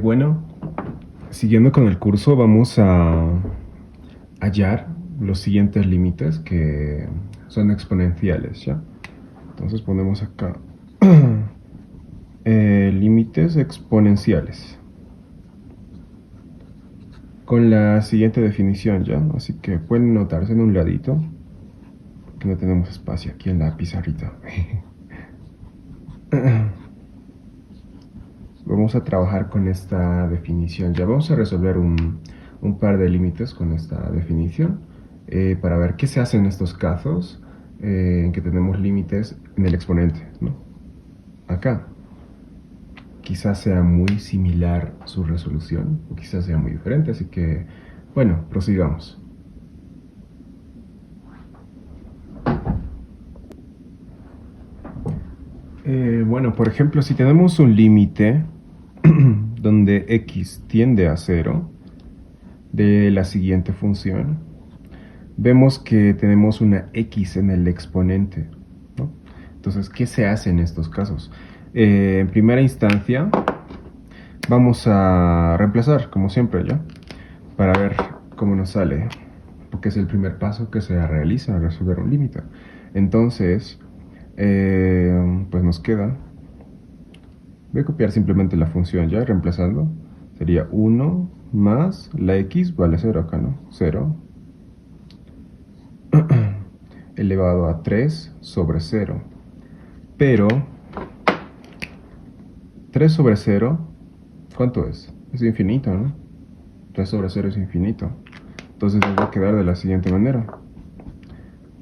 Bueno, siguiendo con el curso, vamos a hallar los siguientes límites que son exponenciales, ¿ya? Entonces ponemos acá límites exponenciales con la siguiente definición, ¿ya? Así que pueden notarse en un ladito, que no tenemos espacio aquí en la pizarrita. Vamos a trabajar con esta definición. Ya vamos a resolver un par de límites con esta definición para ver qué se hace en estos casos en que tenemos límites en el exponente, ¿no? Acá. Quizás sea muy similar su resolución o quizás sea muy diferente, así que, bueno, prosigamos. Bueno, por ejemplo, si tenemos un límite donde x tiende a 0 de la siguiente función, vemos que tenemos una x en el exponente, ¿no? Entonces, ¿qué se hace en estos casos? En primera instancia, vamos a reemplazar, como siempre, ¿ya? Para ver cómo nos sale, porque es el primer paso que se realiza al resolver un límite. Entonces, pues nos queda, voy a copiar simplemente la función ya, reemplazando, sería 1 más la x vale 0 acá, ¿no? 0 elevado a 3 sobre 0. Pero 3 sobre 0, ¿cuánto es? Es infinito, ¿no? 3 sobre 0 es infinito. Entonces nos va a quedar de la siguiente manera.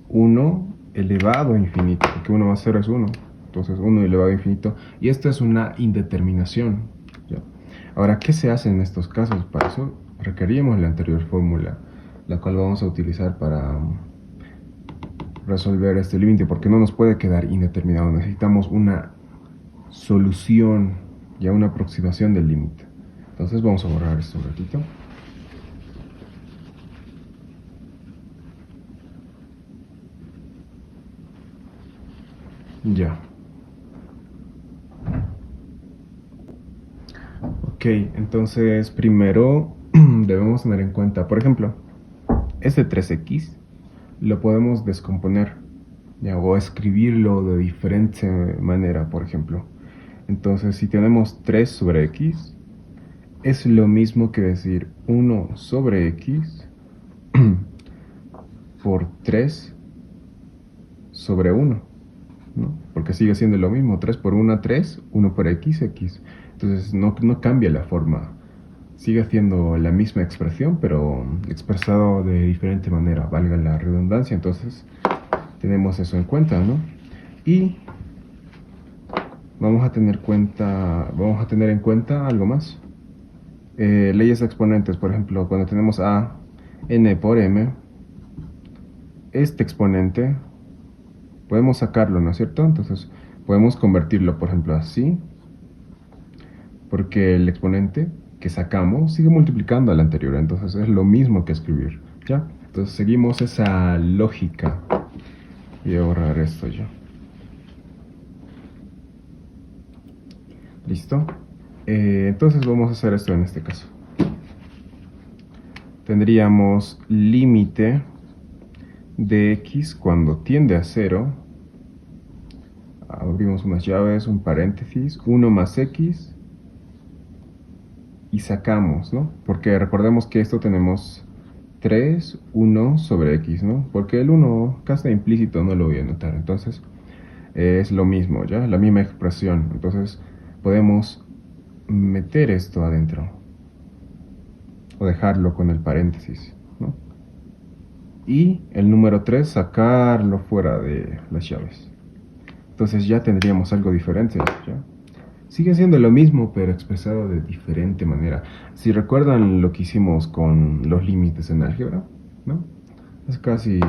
1 elevado a infinito, porque 1 más 0 es 1. Entonces 1 elevado a infinito. Y esto es una indeterminación, ¿ya? Ahora, ¿qué se hace en estos casos? Para eso requeríamos la anterior fórmula, la cual vamos a utilizar para resolver este límite, porque no nos puede quedar indeterminado. Necesitamos una solución, ya una aproximación del límite. Entonces vamos a borrar esto un ratito. Ya. Ok, entonces primero debemos tener en cuenta, por ejemplo, este 3x lo podemos descomponer, ¿ya? O escribirlo de diferente manera, por ejemplo. Entonces, si tenemos 3 sobre x, es lo mismo que decir 1 sobre x por 3 sobre 1, ¿no? Porque sigue siendo lo mismo, 3 por 1, 3, 1 por x, x. Entonces no cambia la forma, sigue haciendo la misma expresión, pero expresado de diferente manera, valga la redundancia. Entonces tenemos eso en cuenta, ¿no? Y vamos a tener en cuenta algo más. Leyes de exponentes, por ejemplo, cuando tenemos a n por m, este exponente podemos sacarlo, ¿no es cierto? Entonces podemos convertirlo, por ejemplo, así, porque el exponente que sacamos sigue multiplicando al anterior, entonces es lo mismo que escribir, ¿ya? Entonces seguimos esa lógica. Voy a borrar esto ya. ¿Listo? Entonces vamos a hacer esto en este caso. Tendríamos límite de x cuando tiende a 0. Abrimos unas llaves, un paréntesis, 1 más x y sacamos, ¿no? Porque recordemos que esto tenemos 3, 1 sobre x, ¿no? Porque el 1 acá está implícito, no lo voy a anotar. Entonces es lo mismo, ¿ya? La misma expresión. Entonces podemos meter esto adentro o dejarlo con el paréntesis, ¿no? Y el número 3 sacarlo fuera de las llaves. Entonces ya tendríamos algo diferente, ¿ya? Sigue siendo lo mismo, pero expresado de diferente manera. Si recuerdan lo que hicimos con los límites en álgebra, ¿no? Es casi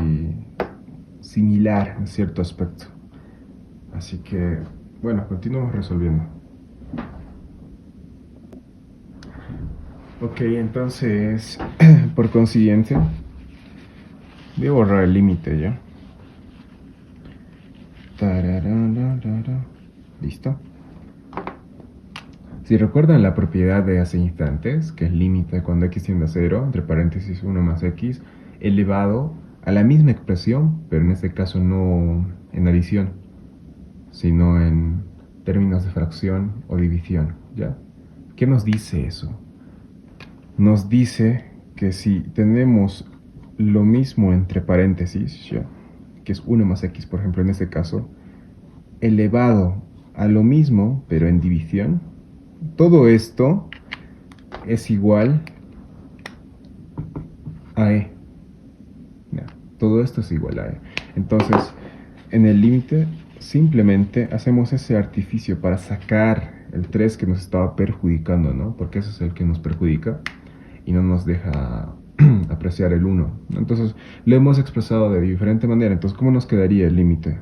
similar en cierto aspecto. Así que, bueno, continuamos resolviendo. Ok, entonces, por consiguiente, voy a borrar el límite ya. Tararararara. ¿Listo? Si recuerdan la propiedad de hace instantes, que es límite cuando x tiende a 0, entre paréntesis 1 más x, elevado a la misma expresión, pero en este caso no en adición, sino en términos de fracción o división, ¿ya? ¿Qué nos dice eso? Nos dice que si tenemos lo mismo entre paréntesis, ¿ya? Que es 1 más x, por ejemplo, en este caso, elevado a lo mismo, pero en división, todo esto es igual a e. Ya, todo esto es igual a e. Entonces, en el límite, simplemente hacemos ese artificio para sacar el 3 que nos estaba perjudicando, ¿no? Porque ese es el que nos perjudica y no nos deja apreciar el 1. Entonces, lo hemos expresado de diferente manera. Entonces, ¿cómo nos quedaría el límite?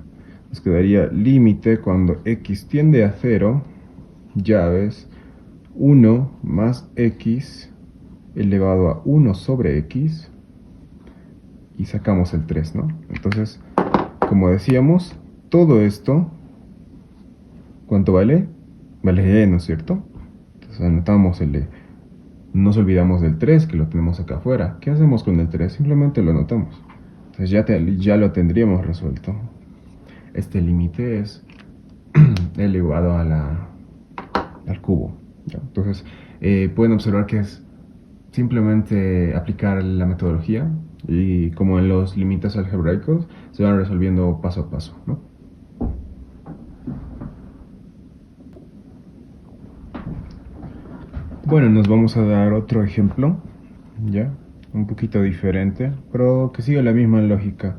Nos quedaría límite cuando x tiende a 0, ya ves, 1 más x elevado a 1 sobre x y sacamos el 3, ¿no? Entonces, como decíamos, todo esto, ¿cuánto vale? Vale e, ¿no es cierto? Entonces anotamos el e. No nos olvidamos del 3 que lo tenemos acá afuera. ¿Qué hacemos con el 3? Simplemente lo anotamos. Entonces ya lo tendríamos resuelto. Este límite es elevado al cubo, ¿ya? Entonces, pueden observar que es simplemente aplicar la metodología y como en los límites algebraicos se van resolviendo paso a paso, ¿no? Bueno, nos vamos a dar otro ejemplo, ya, un poquito diferente, pero que sigue la misma lógica.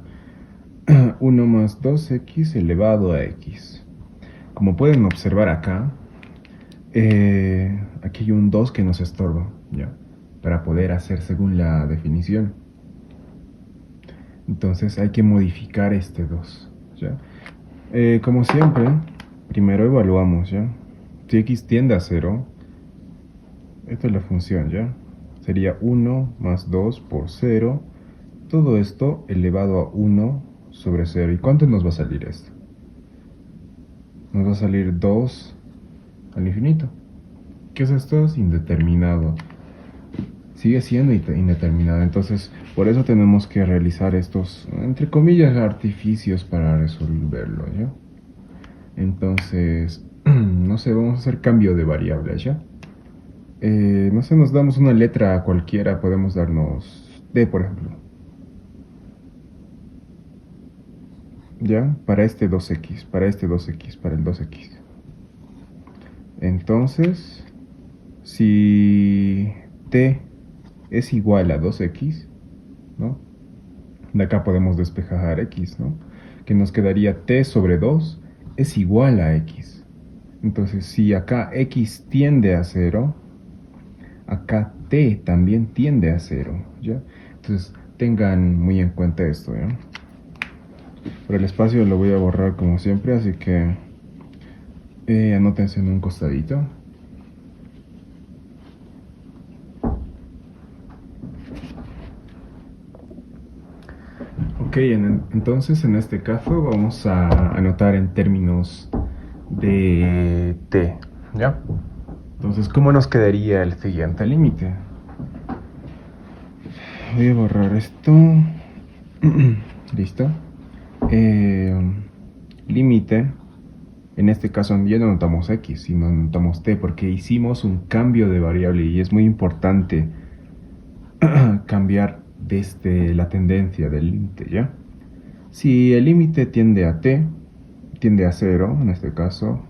1 más 2x elevado a x. Como pueden observar acá, aquí hay un 2 que nos estorba, ya, para poder hacer según la definición. Entonces hay que modificar este 2, ¿ya? Como siempre, primero evaluamos, ¿ya? Si x tiende a 0, esta es la función, ¿ya? Sería 1 más 2 por 0. Todo esto elevado a 1 sobre 0. ¿Y cuánto nos va a salir esto? Nos va a salir 2 al infinito. ¿Qué es esto? Es indeterminado. Sigue siendo indeterminado. Entonces, por eso tenemos que realizar estos, entre comillas, artificios para resolverlo, ¿ya? Entonces, no sé, vamos a hacer cambio de variables, ¿ya? No sé, nos damos una letra cualquiera, podemos darnos D, por ejemplo. ¿Ya? Para este 2x, para este 2x, para el 2x. Entonces, si t es igual a 2x, ¿no? De acá podemos despejar x, ¿no? Que nos quedaría t sobre 2 es igual a x. Entonces, si acá x tiende a 0, acá t también tiende a 0, ¿ya? Entonces, tengan muy en cuenta esto, ¿ya? Pero el espacio lo voy a borrar como siempre, así que anótense en un costadito. Ok, entonces en este caso vamos a anotar en términos de t, ¿ya? Entonces, ¿cómo nos quedaría el siguiente límite? Voy a borrar esto. Listo. Límite. En este caso ya no anotamos x, sino anotamos t, porque hicimos un cambio de variable y es muy importante cambiar desde la tendencia del límite, ¿ya? Si el límite tiende a t, tiende a 0, en este caso,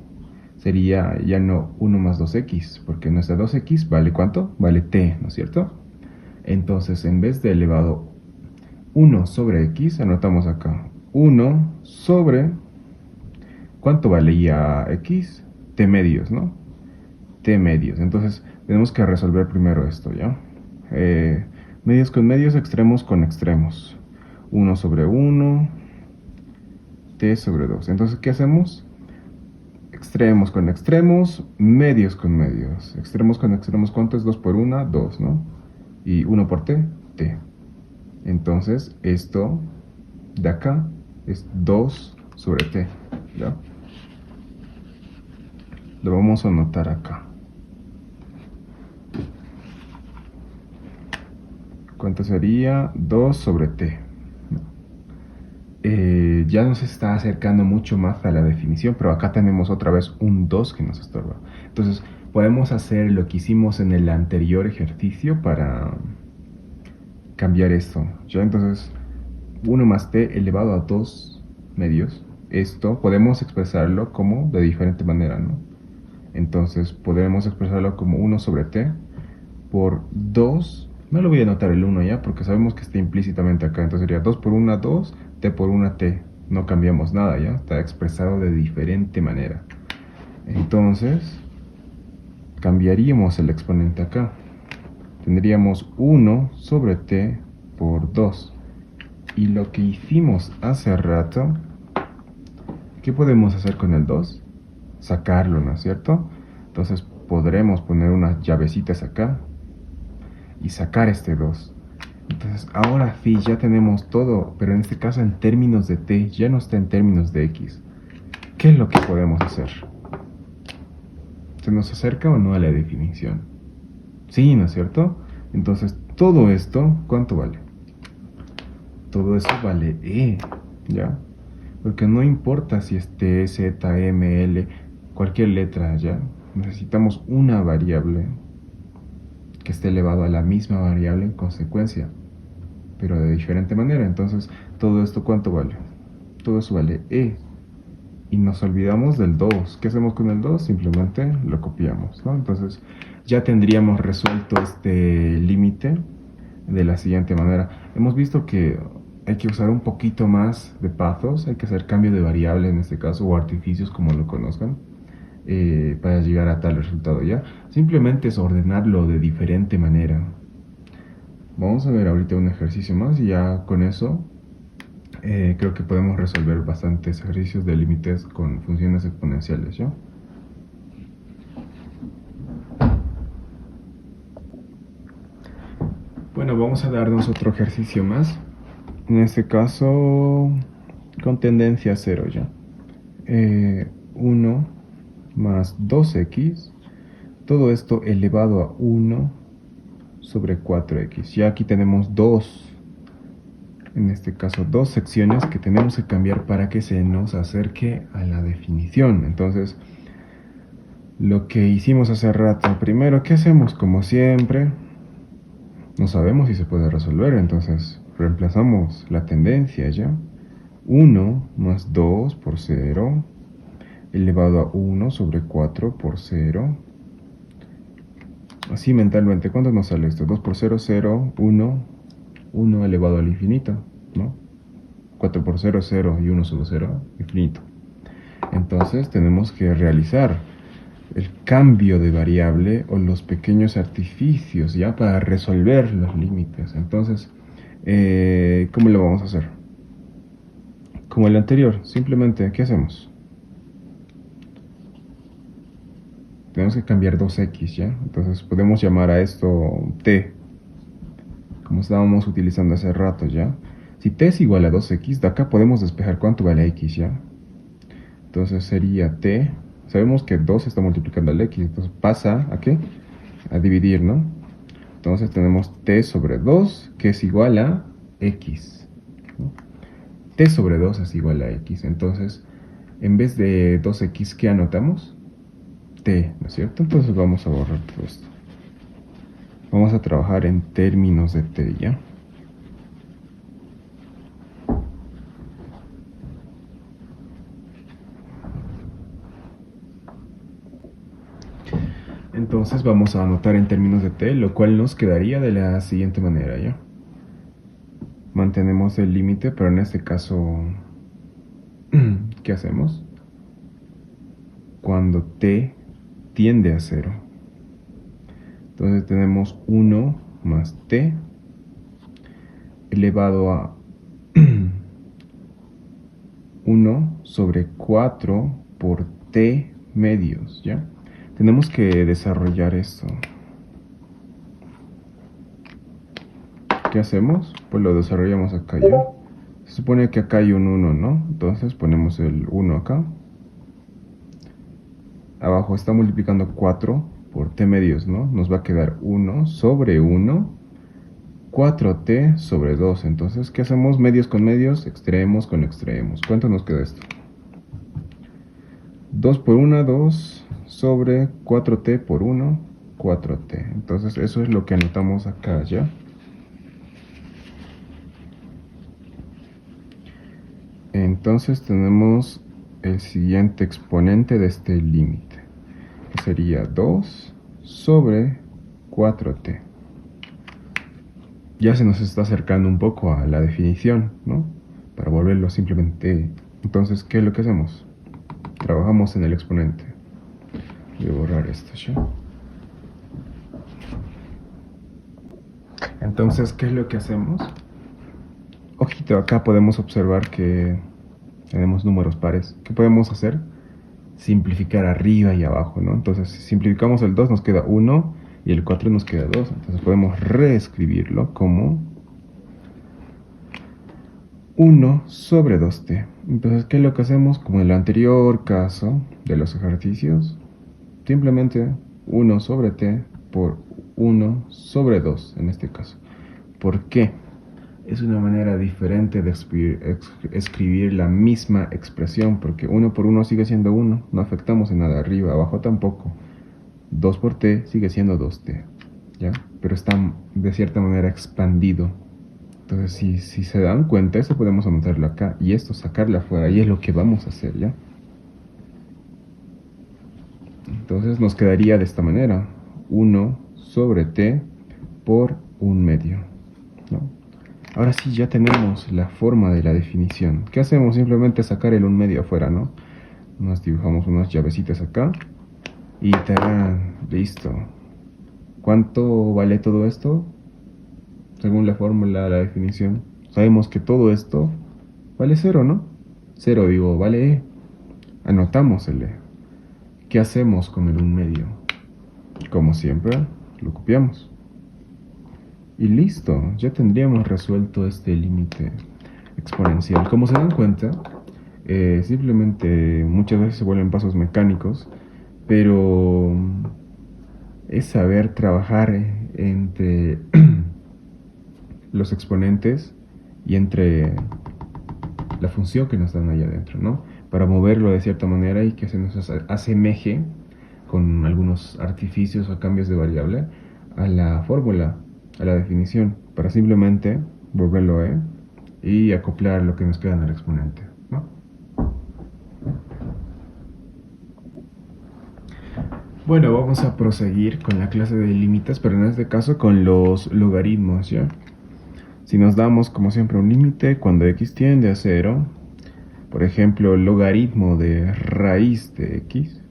sería ya no 1 más 2x, porque nuestra 2x vale ¿cuánto? Vale t, ¿no es cierto? Entonces, en vez de elevado 1 sobre x, anotamos acá 1 sobre, ¿cuánto valía x? T medios, ¿no? T medios. Entonces, tenemos que resolver primero esto, ¿ya? Medios con medios, extremos con extremos. 1 sobre 1, t sobre 2. Entonces, ¿qué hacemos? Extremos con extremos, medios con medios. Extremos con extremos, ¿cuánto es 2 por 1? 2, ¿no? Y 1 por t, t. Entonces, esto de acá es 2 sobre t, ¿ya? Lo vamos a anotar acá. ¿Cuánto sería? 2 sobre t. Ya nos está acercando mucho más a la definición, pero acá tenemos otra vez un 2 que nos estorba. Entonces, podemos hacer lo que hicimos en el anterior ejercicio para cambiar esto, ¿ya? Entonces, 1 más t elevado a 2 medios. Esto podemos expresarlo como de diferente manera, ¿no? Entonces, podemos expresarlo como 1 sobre t por 2. No lo voy a anotar el 1 ya, porque sabemos que está implícitamente acá. Entonces sería 2 por 1, 2, t por 1, t. No cambiamos nada ya, está expresado de diferente manera. Entonces, cambiaríamos el exponente acá. Tendríamos 1 sobre t por 2. Y lo que hicimos hace rato, ¿qué podemos hacer con el 2? Sacarlo, ¿no es cierto? Entonces podremos poner unas llavecitas acá y sacar este 2. Entonces ahora sí, ya tenemos todo, pero en este caso en términos de t, ya no está en términos de x. ¿Qué es lo que podemos hacer? ¿Se nos acerca o no a la definición? Sí, ¿no es cierto? Entonces todo esto, ¿cuánto vale? Todo eso vale e, ¿ya? Porque no importa si es t, z, m, l, cualquier letra, ¿ya? Necesitamos una variable que esté elevado a la misma variable en consecuencia, pero de diferente manera. Entonces, ¿todo esto cuánto vale? Todo eso vale e. Y nos olvidamos del 2. ¿Qué hacemos con el 2? Simplemente lo copiamos, ¿no? Entonces, ya tendríamos resuelto este límite de la siguiente manera. Hemos visto que hay que usar un poquito más de pasos, hay que hacer cambio de variable en este caso, o artificios como lo conozcan, para llegar a tal resultado, ¿ya? Simplemente es ordenarlo de diferente manera. Vamos a ver ahorita un ejercicio más y ya con eso creo que podemos resolver bastantes ejercicios de límites con funciones exponenciales, ¿ya? Bueno, vamos a darnos otro ejercicio más. En este caso, con tendencia a 0, ¿ya? 1 más 2x, todo esto elevado a 1 sobre 4x. Ya aquí tenemos en este caso, dos secciones que tenemos que cambiar para que se nos acerque a la definición. Entonces, lo que hicimos hace rato, primero, ¿qué hacemos? Como siempre, no sabemos si se puede resolver, entonces reemplazamos la tendencia, ¿ya? 1 más 2 por 0, elevado a 1 sobre 4 por 0. Así mentalmente, ¿cuánto nos sale esto? 2 por 0, 0, 1, 1 elevado al infinito, ¿no? 4 por 0, 0 y 1 sobre 0, infinito. Entonces tenemos que realizar el cambio de variable o los pequeños artificios ya para resolver los límites. Entonces, ¿cómo lo vamos a hacer? Como el anterior, simplemente, ¿qué hacemos? Tenemos que cambiar 2x, ¿ya? Entonces podemos llamar a esto t, como estábamos utilizando hace rato, ¿ya? Si t es igual a 2x, de acá podemos despejar cuánto vale x, ¿ya? Entonces sería t, sabemos que 2 está multiplicando al x, entonces pasa ¿a qué? A dividir, ¿no? Entonces tenemos t sobre 2, que es igual a x, ¿no? T sobre 2 es igual a x, entonces en vez de 2x, ¿qué anotamos? T, ¿no es cierto? Entonces vamos a borrar todo esto. Vamos a trabajar en términos de t, ¿ya? Entonces vamos a anotar en términos de t, lo cual nos quedaría de la siguiente manera, ¿ya? Mantenemos el límite, pero en este caso, ¿qué hacemos? Cuando t tiende a 0. Entonces tenemos 1 más t elevado a 1 sobre 4 por t medios, ¿ya? Tenemos que desarrollar esto. ¿Qué hacemos? Pues lo desarrollamos acá, ¿ya? Se supone que acá hay un 1, ¿no? Entonces ponemos el 1 acá. Abajo está multiplicando 4 por t medios, ¿no? Nos va a quedar 1 sobre 1, 4t sobre 2. Entonces, ¿qué hacemos? Medios con medios, extremos con extremos. ¿Cuánto nos queda esto? 2 por 1, 2 sobre 4t por 1, 4t. Entonces, eso es lo que anotamos acá, ¿ya? Entonces tenemos el siguiente exponente de este límite, que sería 2 sobre 4t. Ya se nos está acercando un poco a la definición, ¿no? Para volverlo simplemente. Entonces, ¿qué es lo que hacemos? Trabajamos en el exponente. Voy a borrar esto, ¿ya? Entonces, ¿qué es lo que hacemos? Ojito, acá podemos observar que tenemos números pares. ¿Qué podemos hacer? Simplificar arriba y abajo, ¿no? Entonces, si simplificamos el 2 nos queda 1 y el 4 nos queda 2. Entonces podemos reescribirlo como 1 sobre 2t. Entonces, ¿qué es lo que hacemos? Como en el anterior caso de los ejercicios, simplemente 1 sobre t por 1 sobre 2 en este caso. ¿Por qué? Es una manera diferente de escribir la misma expresión, porque 1 por 1 sigue siendo 1, no afectamos en nada, arriba, abajo tampoco. 2 por t sigue siendo 2t, ¿ya? Pero está de cierta manera expandido. Entonces, si se dan cuenta, esto podemos anotarlo acá y esto sacarlo afuera, y es lo que vamos a hacer, ¿ya? Entonces nos quedaría de esta manera, 1 sobre t por 1 medio, ¿no? Ahora sí, ya tenemos la forma de la definición. ¿Qué hacemos? Simplemente sacar el 1 medio afuera, ¿no? Nos dibujamos unas llavecitas acá y ¡tarán! Listo. ¿Cuánto vale todo esto? Según la fórmula, la definición. Sabemos que todo esto vale 0, ¿no? 0, digo, vale E. Anotamos el E. ¿Qué hacemos con el 1 medio? Como siempre, lo copiamos. Y listo, ya tendríamos resuelto este límite exponencial. Como se dan cuenta, simplemente muchas veces se vuelven pasos mecánicos, pero es saber trabajar entre los exponentes y entre la función que nos dan ahí adentro, ¿no? Para moverlo de cierta manera y que se nos asemeje con algunos artificios o cambios de variable a la fórmula, a la definición, para simplemente volverlo y acoplar lo que nos queda en el exponente, ¿no? Bueno, vamos a proseguir con la clase de límites, pero en este caso con los logaritmos, ¿ya? Si nos damos, como siempre, un límite cuando x tiende a 0, por ejemplo, el logaritmo de raíz de x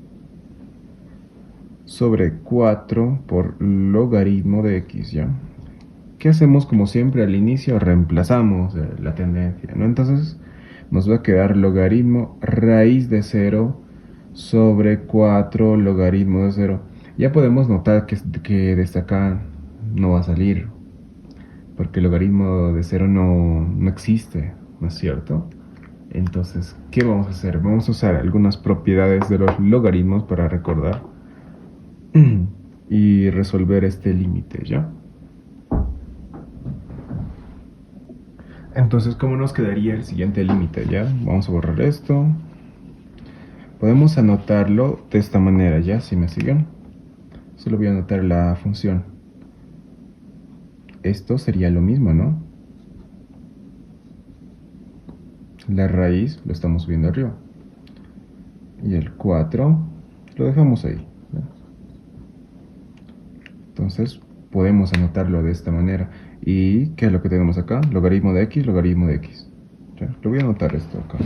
sobre 4 por logaritmo de x, ¿ya? ¿Qué hacemos? Como siempre, al inicio reemplazamos la tendencia, ¿no? Entonces nos va a quedar logaritmo raíz de 0 sobre 4 logaritmo de 0. Ya podemos notar que desde acá no va a salir, porque el logaritmo de 0 no existe, ¿no es cierto? Entonces, ¿qué vamos a hacer? Vamos a usar algunas propiedades de los logaritmos para recordar y resolver este límite, ¿ya? Entonces, ¿cómo nos quedaría el siguiente límite, ya? Vamos a borrar esto. Podemos anotarlo de esta manera, ¿ya? Si me siguen. Solo voy a anotar la función. Esto sería lo mismo, ¿no? La raíz lo estamos subiendo arriba. Y el 4 lo dejamos ahí, ¿ya? Entonces, podemos anotarlo de esta manera. ¿Y qué es lo que tenemos acá? Logaritmo de x, logaritmo de x. ¿Ya? Lo voy a anotar esto acá.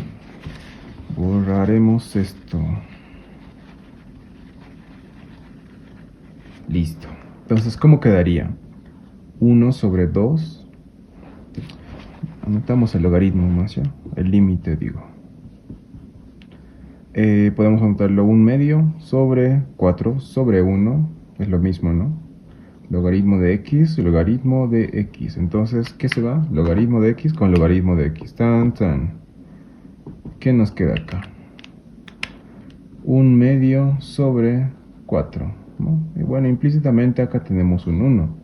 Borraremos esto. Listo. Entonces, ¿cómo quedaría? 1 sobre 2. Anotamos el logaritmo más, ¿ya? El límite, digo. Podemos anotarlo 1/2 sobre 4 sobre 1. Es lo mismo, ¿no? Logaritmo de x, logaritmo de x. Entonces, ¿qué se va? Logaritmo de x con logaritmo de x. Tan, tan. ¿Qué nos queda acá? 1/2 sobre 4, ¿no? Y bueno, implícitamente acá tenemos un 1.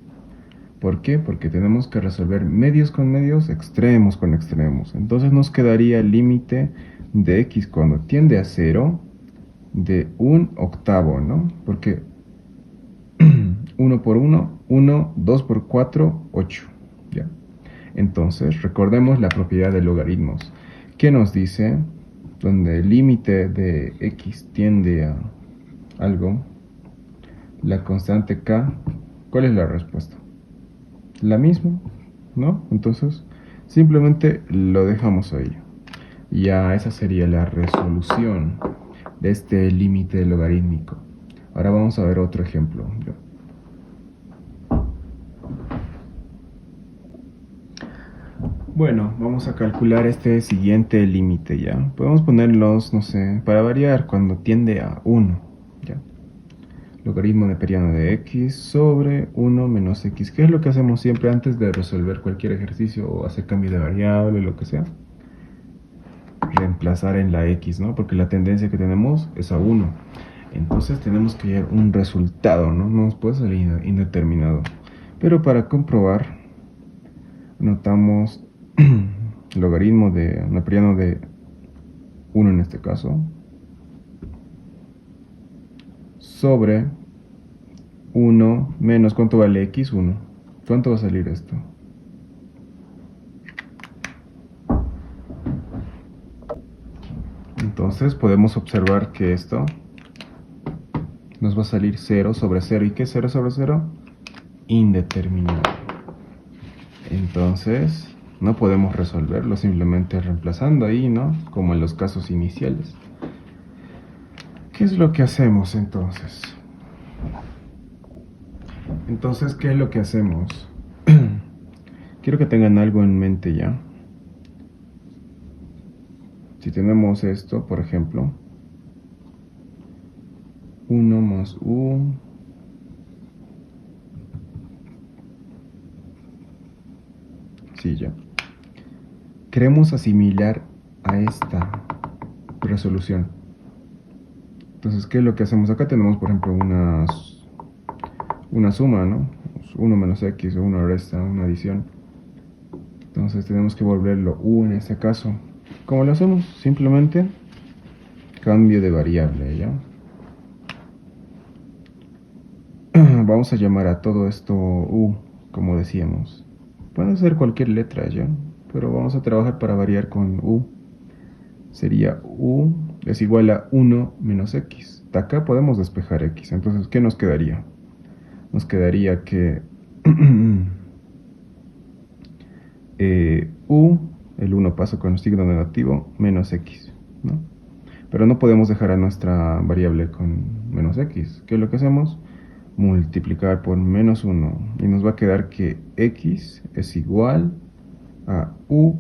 ¿Por qué? Porque tenemos que resolver medios con medios, extremos con extremos. Entonces nos quedaría el límite de x cuando tiende a 0 de 1/8, ¿no? Porque 1 por 1, 1, 2 por 4, 8. ¿Ya? Entonces, recordemos la propiedad de logaritmos. ¿Qué nos dice? Donde el límite de x tiende a algo, la constante k, ¿cuál es la respuesta? La misma, ¿no? Entonces, simplemente lo dejamos ahí. Ya esa sería la resolución de este límite logarítmico. Ahora vamos a ver otro ejemplo. Bueno, vamos a calcular este siguiente límite ya. Podemos ponerlos, no sé, para variar, cuando tiende a 1, ¿ya? Logaritmo neperiano de x sobre 1 menos x. ¿Qué es lo que hacemos siempre antes de resolver cualquier ejercicio o hacer cambio de variable, lo que sea? Reemplazar en la x, ¿no? Porque la tendencia que tenemos es a 1. Entonces tenemos que hallar un resultado, ¿no? No nos puede salir indeterminado. Pero para comprobar, notamos logaritmo de neperiano de 1 en este caso, sobre 1 menos, ¿cuánto vale x? 1. ¿Cuánto va a salir esto? Entonces podemos observar que esto nos va a salir 0 sobre 0. ¿Y qué es 0 sobre 0? Indeterminado. Entonces no podemos resolverlo simplemente reemplazando ahí, ¿no? Como en los casos iniciales. ¿Qué es lo que hacemos entonces? Entonces, ¿qué es lo que hacemos? Quiero que tengan algo en mente ya. Si tenemos esto, por ejemplo, 1 más u sí, ya. Queremos asimilar a esta resolución. Entonces, ¿qué es lo que hacemos? Acá tenemos, por ejemplo, una suma, ¿no? 1 menos x o una resta, una adición. Entonces tenemos que volverlo u en este caso. ¿Cómo lo hacemos? Simplemente cambio de variable, ¿ya? Vamos a llamar a todo esto u, como decíamos. Puede ser cualquier letra, ¿ya? Pero vamos a trabajar para variar con u. Sería u es igual a 1 menos x. De acá podemos despejar x. Entonces, ¿qué nos quedaría? Nos quedaría que u, el 1 pasa con el signo negativo, menos x, ¿no? Pero no podemos dejar a nuestra variable con menos x. ¿Qué es lo que hacemos? Multiplicar por menos 1 y nos va a quedar que x es igual a u,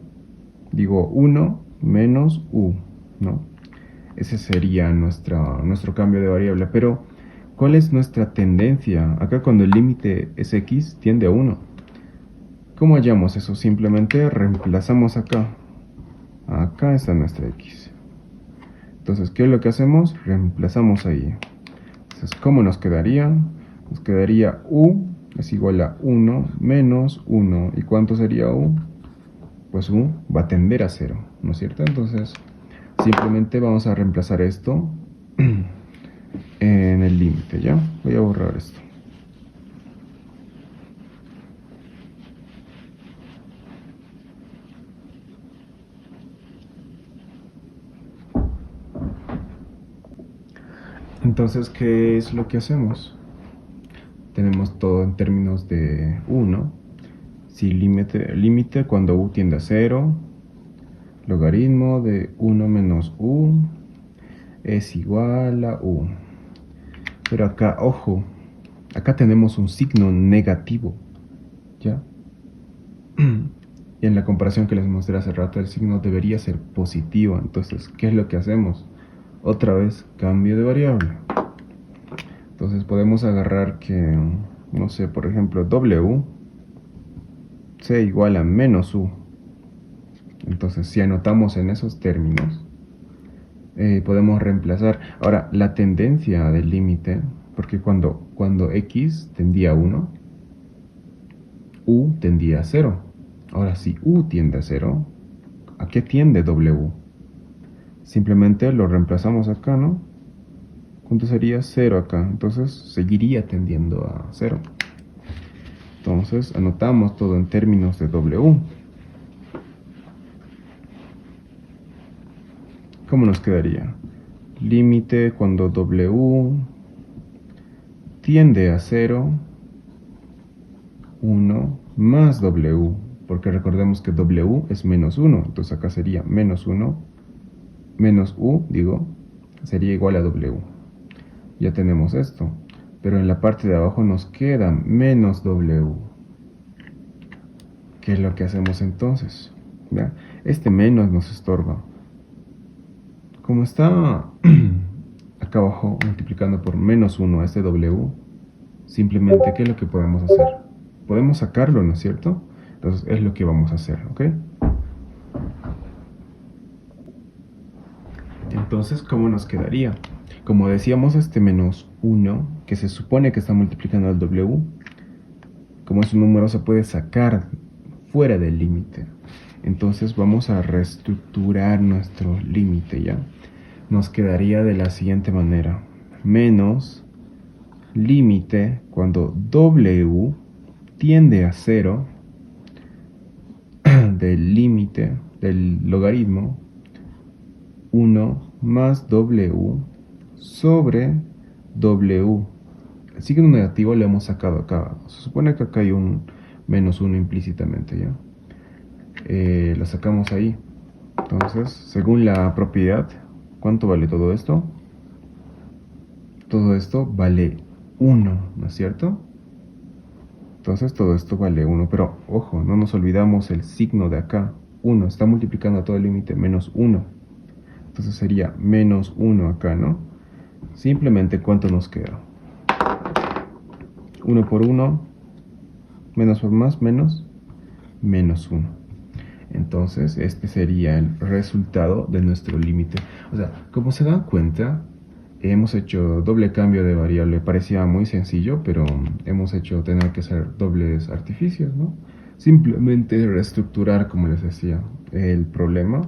digo 1 menos u, ¿no? Ese sería nuestro cambio de variable. Pero, ¿cuál es nuestra tendencia? Acá cuando el límite es x, tiende a 1. ¿Cómo hallamos eso? Simplemente reemplazamos acá. Acá está nuestra x. Entonces, ¿qué es lo que hacemos? Reemplazamos ahí. Entonces, ¿cómo nos quedaría? Nos quedaría u es igual a 1 menos 1. ¿Y cuánto sería u? Pues u va a tender a 0, ¿no es cierto? Entonces, simplemente vamos a reemplazar esto en el límite, ¿ya? Voy a borrar esto. Entonces, ¿qué es lo que hacemos? Tenemos todo en términos de u, ¿no? Si límite cuando u tiende a 0, logaritmo de 1 menos u es igual a u. Pero acá, ojo, acá tenemos un signo negativo, ¿ya? Y en la comparación que les mostré hace rato, el signo debería ser positivo. Entonces, ¿qué es lo que hacemos? otra vez cambio de variable. Entonces podemos agarrar que, no sé, por ejemplo, w sea igual a menos u. Entonces si anotamos en esos términos, podemos reemplazar. Ahora, la tendencia del límite, porque cuando x tendía a 1, u tendía a 0. Ahora, si u tiende a 0, ¿a qué tiende w? Simplemente lo reemplazamos acá, ¿no? ¿Cuánto sería 0 acá? Entonces seguiría tendiendo a 0. Entonces anotamos todo en términos de w. ¿Cómo nos quedaría? Límite cuando w tiende a 0, 1 más w, porque recordemos que w es menos 1, entonces acá sería menos 1, menos u, sería igual a w. Ya tenemos esto, pero en la parte de abajo nos queda menos w. ¿Qué es lo que hacemos entonces? ¿Ya? Este menos nos estorba. Como está acá abajo multiplicando por menos 1 a este w, simplemente, ¿qué es lo que podemos hacer? Podemos sacarlo, ¿no es cierto? Entonces es lo que vamos a hacer, ¿ok? Entonces, ¿cómo nos quedaría? Como decíamos, este menos 1, que se supone que está multiplicando al w, como es un número, se puede sacar fuera del límite. Entonces vamos a reestructurar nuestro límite, ¿ya? Nos quedaría de la siguiente manera. Menos límite cuando w tiende a 0 del límite del logaritmo 1 más w sobre w. El signo negativo lo hemos sacado acá. Se supone que acá hay un menos 1 implícitamente, ¿ya? Lo sacamos ahí. Entonces, según la propiedad, ¿cuánto vale todo esto? Todo esto vale 1, ¿no es cierto? Entonces todo esto vale 1, pero ojo, no nos olvidamos el signo de acá. 1 está multiplicando a todo el límite menos 1. Entonces sería menos 1 acá, ¿no? Simplemente, ¿cuánto nos queda? 1 por 1, menos por más, menos 1. Entonces, este sería el resultado de nuestro límite. O sea, como se dan cuenta, hemos hecho doble cambio de variable. Parecía muy sencillo, pero hemos hecho tener que hacer dobles artificios, ¿no? Simplemente reestructurar, como les decía, el problema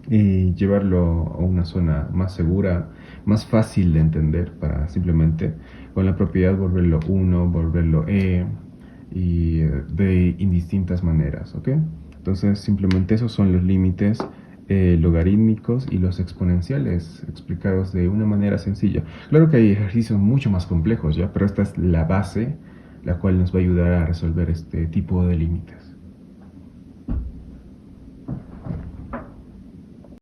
y llevarlo a una zona más segura, más fácil de entender, para simplemente con la propiedad volverlo 1, volverlo y de indistintas maneras, ¿ok? Entonces simplemente esos son los límites logarítmicos y los exponenciales explicados de una manera sencilla. Claro que hay ejercicios mucho más complejos, ¿ya? Pero esta es la base, la cual nos va a ayudar a resolver este tipo de límites.